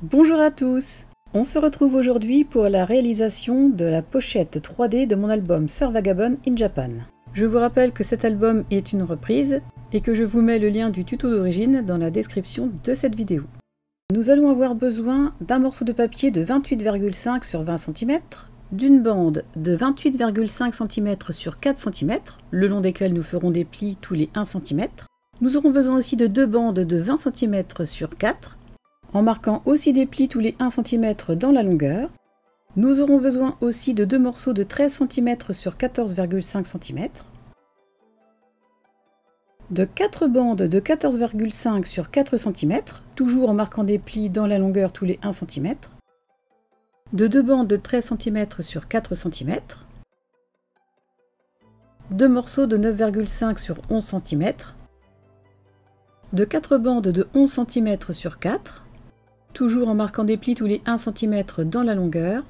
Bonjour à tous! On se retrouve aujourd'hui pour la réalisation de la pochette 3D de mon album Sœur Vagabond in Japan. Je vous rappelle que cet album est une reprise et que je vous mets le lien du tuto d'origine dans la description de cette vidéo. Nous allons avoir besoin d'un morceau de papier de 28,5 sur 20 cm, d'une bande de 28,5 cm sur 4 cm, le long desquels nous ferons des plis tous les 1 cm. Nous aurons besoin aussi de deux bandes de 20 cm sur 4, en marquant aussi des plis tous les 1 cm dans la longueur. Nous aurons besoin aussi de deux morceaux de 13 cm sur 14,5 cm, de 4 bandes de 14,5 sur 4 cm, toujours en marquant des plis dans la longueur tous les 1 cm, de deux bandes de 13 cm sur 4 cm, deux morceaux de 9,5 sur 11 cm, de 4 bandes de 11 cm sur 4, toujours en marquant des plis tous les 1 cm dans la longueur,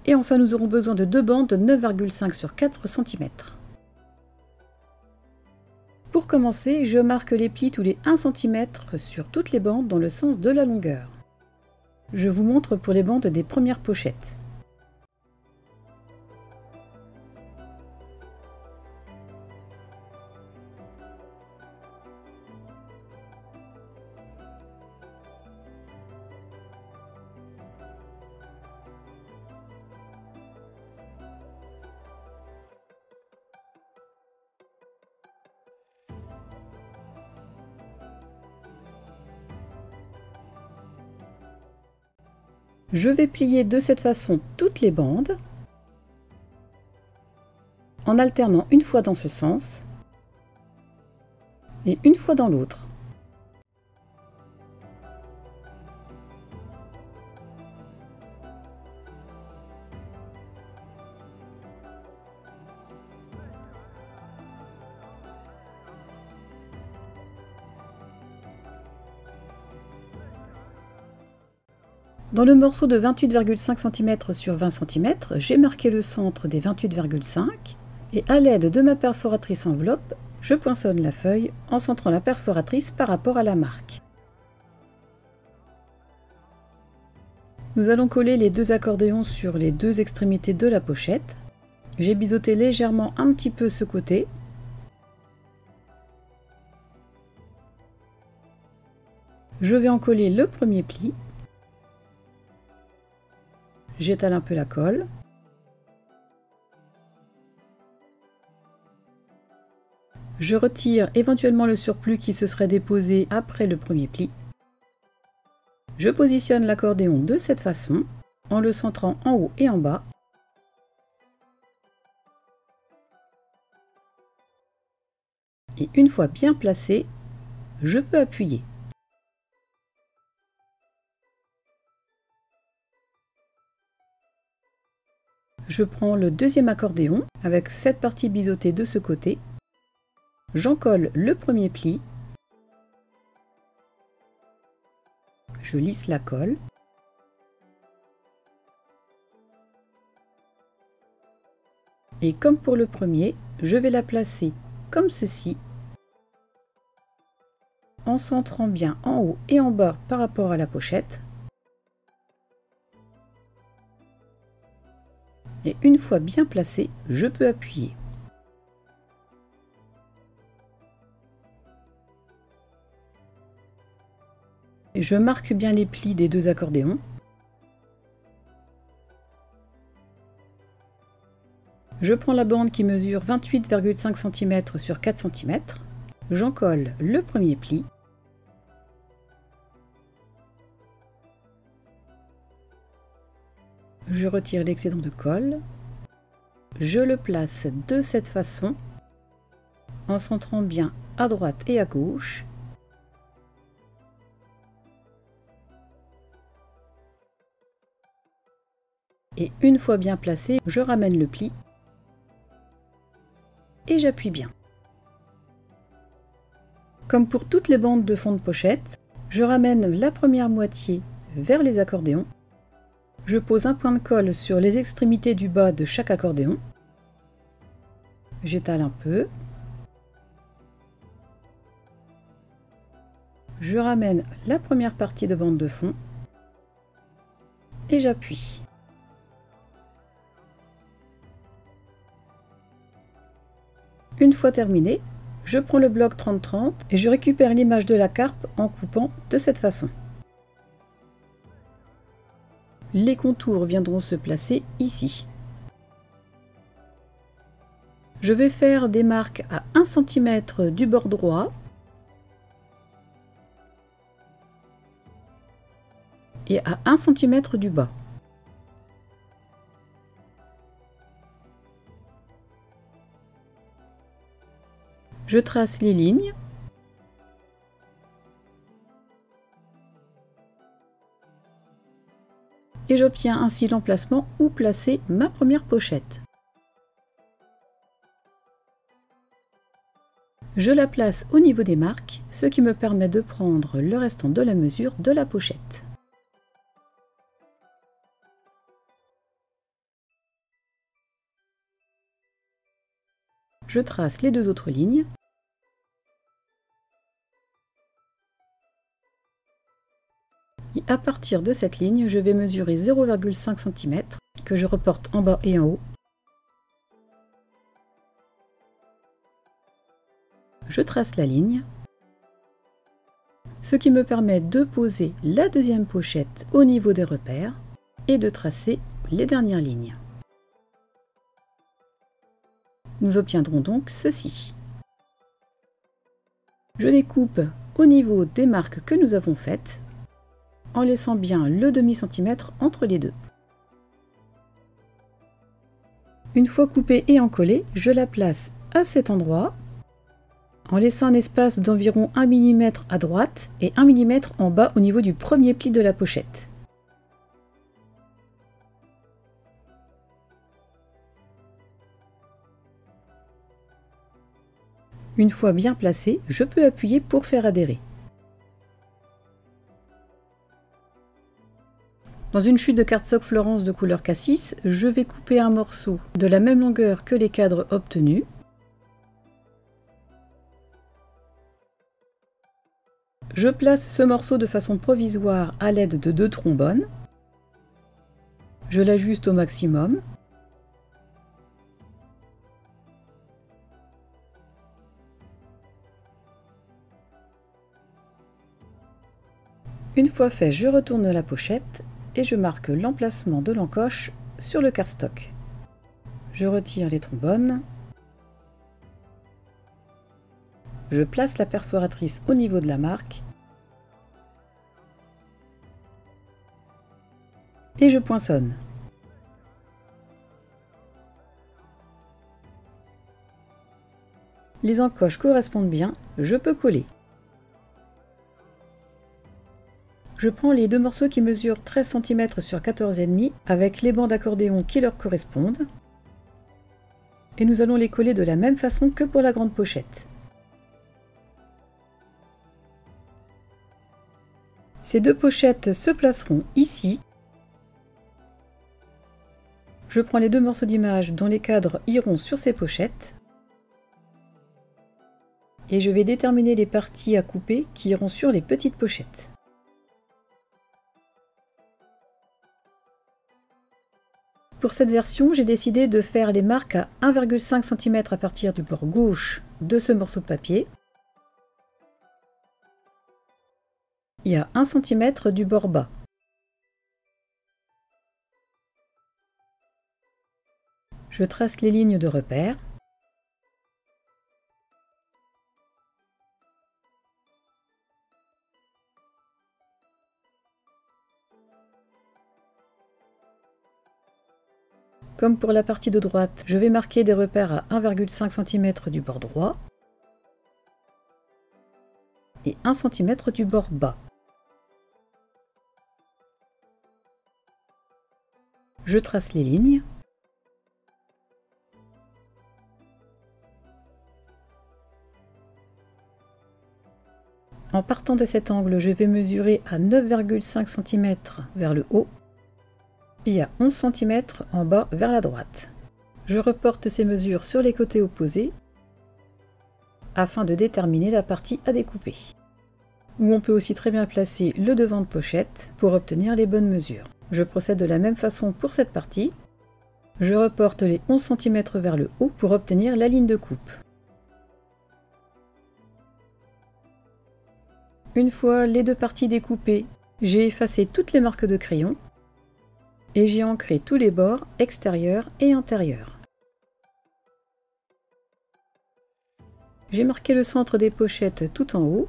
et enfin nous aurons besoin de deux bandes de 9,5 sur 4 cm. Pour commencer, je marque les plis tous les 1 cm sur toutes les bandes dans le sens de la longueur. Je vous montre pour les bandes des premières pochettes. Je vais plier de cette façon toutes les bandes, en alternant une fois dans ce sens et une fois dans l'autre. Dans le morceau de 28,5 cm sur 20 cm, j'ai marqué le centre des 28,5 et à l'aide de ma perforatrice enveloppe, je poinçonne la feuille en centrant la perforatrice par rapport à la marque. Nous allons coller les deux accordéons sur les deux extrémités de la pochette. J'ai biseauté légèrement un petit peu ce côté. Je vais en coller le premier pli. J'étale un peu la colle. Je retire éventuellement le surplus qui se serait déposé après le premier pli. Je positionne l'accordéon de cette façon, en le centrant en haut et en bas. Et une fois bien placé, je peux appuyer. Je prends le deuxième accordéon avec cette partie biseautée de ce côté. J'en colle le premier pli. Je lisse la colle. Et comme pour le premier, je vais la placer comme ceci, en centrant bien en haut et en bas par rapport à la pochette. Et une fois bien placé, je peux appuyer. Je marque bien les plis des deux accordéons. Je prends la bande qui mesure 28,5 cm sur 4 cm. J'en colle le premier pli. Je retire l'excédent de colle. Je le place de cette façon, en centrant bien à droite et à gauche. Et une fois bien placé, je ramène le pli et j'appuie bien. Comme pour toutes les bandes de fond de pochette, je ramène la première moitié vers les accordéons. Je pose un point de colle sur les extrémités du bas de chaque accordéon. J'étale un peu. Je ramène la première partie de bande de fond et j'appuie. Une fois terminé, je prends le bloc 30-30 et je récupère l'image de la carpe en coupant de cette façon. Les contours viendront se placer ici. Je vais faire des marques à 1 cm du bord droit et à 1 cm du bas. Je trace les lignes. Et j'obtiens ainsi l'emplacement où placer ma première pochette. Je la place au niveau des marques, ce qui me permet de prendre le restant de la mesure de la pochette. Je trace les 2 autres lignes. Et à partir de cette ligne, je vais mesurer 0,5 cm que je reporte en bas et en haut. Je trace la ligne, ce qui me permet de poser la deuxième pochette au niveau des repères et de tracer les dernières lignes. Nous obtiendrons donc ceci. Je découpe au niveau des marques que nous avons faites, en laissant bien le demi-centimètre entre les deux. Une fois coupée et encollée, je la place à cet endroit, en laissant un espace d'environ 1 mm à droite et 1 mm en bas au niveau du premier pli de la pochette. Une fois bien placé, je peux appuyer pour faire adhérer. Dans une chute de cardstock Florence de couleur cassis, je vais couper un morceau de la même longueur que les cadres obtenus. Je place ce morceau de façon provisoire à l'aide de 2 trombones. Je l'ajuste au maximum. Une fois fait, je retourne la pochette et je marque l'emplacement de l'encoche sur le cardstock. Je retire les trombones. Je place la perforatrice au niveau de la marque et je poinçonne. Les encoches correspondent bien, je peux coller. Je prends les 2 morceaux qui mesurent 13 cm sur 14,5 avec les bandes d'accordéon qui leur correspondent. Et nous allons les coller de la même façon que pour la grande pochette. Ces 2 pochettes se placeront ici. Je prends les 2 morceaux d'image dont les cadres iront sur ces pochettes. Et je vais déterminer les parties à couper qui iront sur les petites pochettes. Pour cette version, j'ai décidé de faire les marques à 1,5 cm à partir du bord gauche de ce morceau de papier et à 1 cm du bord bas. Je trace les lignes de repère. Comme pour la partie de droite, je vais marquer des repères à 1,5 cm du bord droit et 1 cm du bord bas. Je trace les lignes. En partant de cet angle, je vais mesurer à 9,5 cm vers le haut et à 11 cm en bas vers la droite. Je reporte ces mesures sur les côtés opposés afin de déterminer la partie à découper. Ou on peut aussi très bien placer le devant de pochette pour obtenir les bonnes mesures. Je procède de la même façon pour cette partie. Je reporte les 11 cm vers le haut pour obtenir la ligne de coupe. Une fois les deux parties découpées, j'ai effacé toutes les marques de crayon et j'ai ancré tous les bords extérieurs et intérieurs. J'ai marqué le centre des pochettes tout en haut.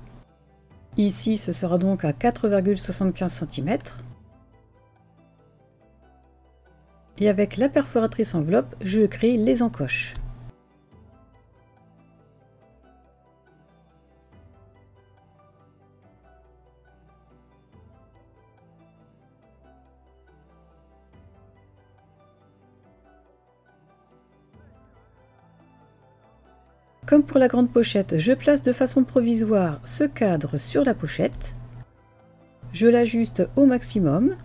Ici, ce sera donc à 4,75 cm. Et avec la perforatrice enveloppe, je crée les encoches. Comme pour la grande pochette, je place de façon provisoire ce cadre sur la pochette. Je l'ajuste au maximum.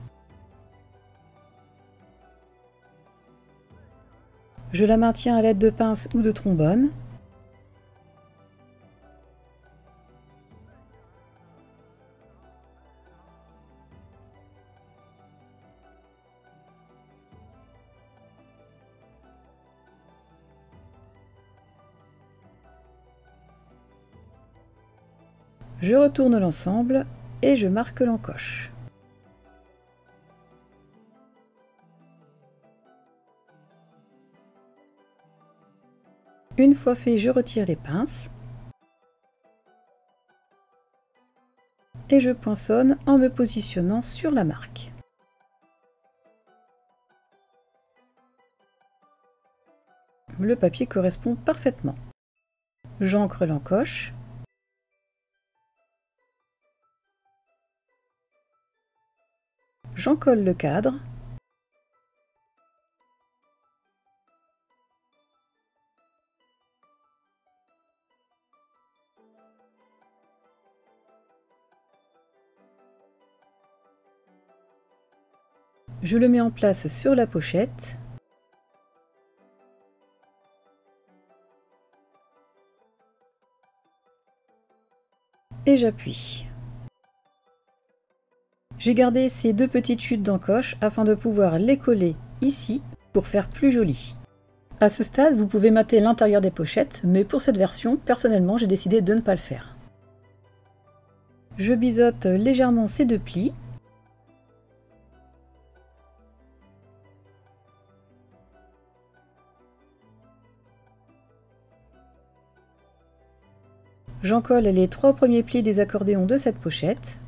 Je la maintiens à l'aide de pince ou de trombone. Je retourne l'ensemble et je marque l'encoche. Une fois fait, je retire les pinces et je poinçonne en me positionnant sur la marque. Le papier correspond parfaitement. J'ancre l'encoche. J'en colle le cadre. Je le mets en place sur la pochette. Et j'appuie. J'ai gardé ces deux petites chutes d'encoche afin de pouvoir les coller ici pour faire plus joli. À ce stade, vous pouvez mater l'intérieur des pochettes, mais pour cette version, personnellement, j'ai décidé de ne pas le faire. Je biseaute légèrement ces deux plis. J'en colle les trois premiers plis des accordéons de cette pochette.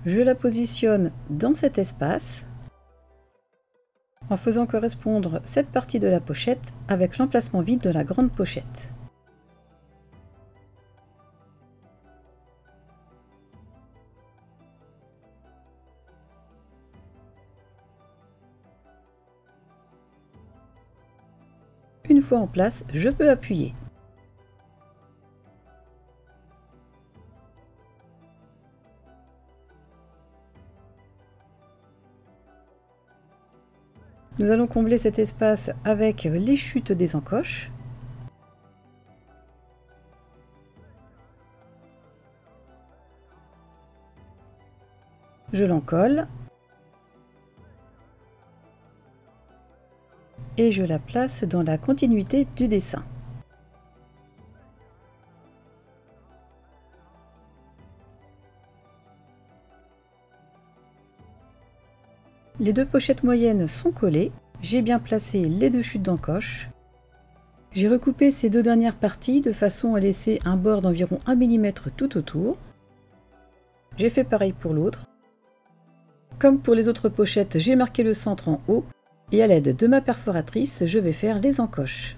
Je la positionne dans cet espace en faisant correspondre cette partie de la pochette avec l'emplacement vide de la grande pochette. Une fois en place, je peux appuyer. Nous allons combler cet espace avec les chutes des encoches. Je l'encolle. Et je la place dans la continuité du dessin. Les deux pochettes moyennes sont collées. J'ai bien placé les deux chutes d'encoche. J'ai recoupé ces deux dernières parties de façon à laisser un bord d'environ 1 mm tout autour. J'ai fait pareil pour l'autre. Comme pour les autres pochettes, j'ai marqué le centre en haut. Et à l'aide de ma perforatrice, je vais faire les encoches.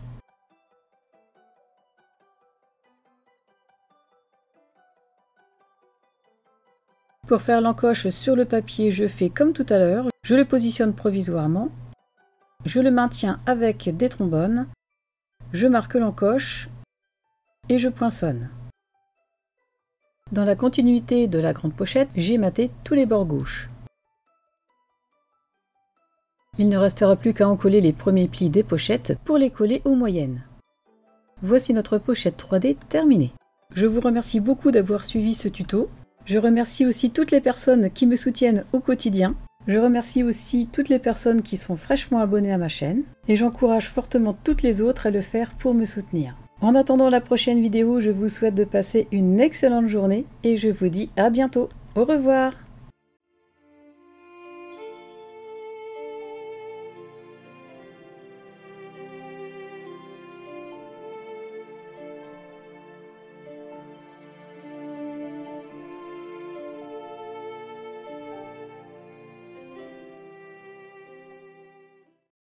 Pour faire l'encoche sur le papier, je fais comme tout à l'heure, je le positionne provisoirement, je le maintiens avec des trombones, je marque l'encoche et je poinçonne. Dans la continuité de la grande pochette, j'ai maté tous les bords gauches. Il ne restera plus qu'à encoller les premiers plis des pochettes pour les coller aux moyennes. Voici notre pochette 3D terminée. Je vous remercie beaucoup d'avoir suivi ce tuto. Je remercie aussi toutes les personnes qui me soutiennent au quotidien. Je remercie aussi toutes les personnes qui sont fraîchement abonnées à ma chaîne. Et j'encourage fortement toutes les autres à le faire pour me soutenir. En attendant la prochaine vidéo, je vous souhaite de passer une excellente journée et je vous dis à bientôt. Au revoir!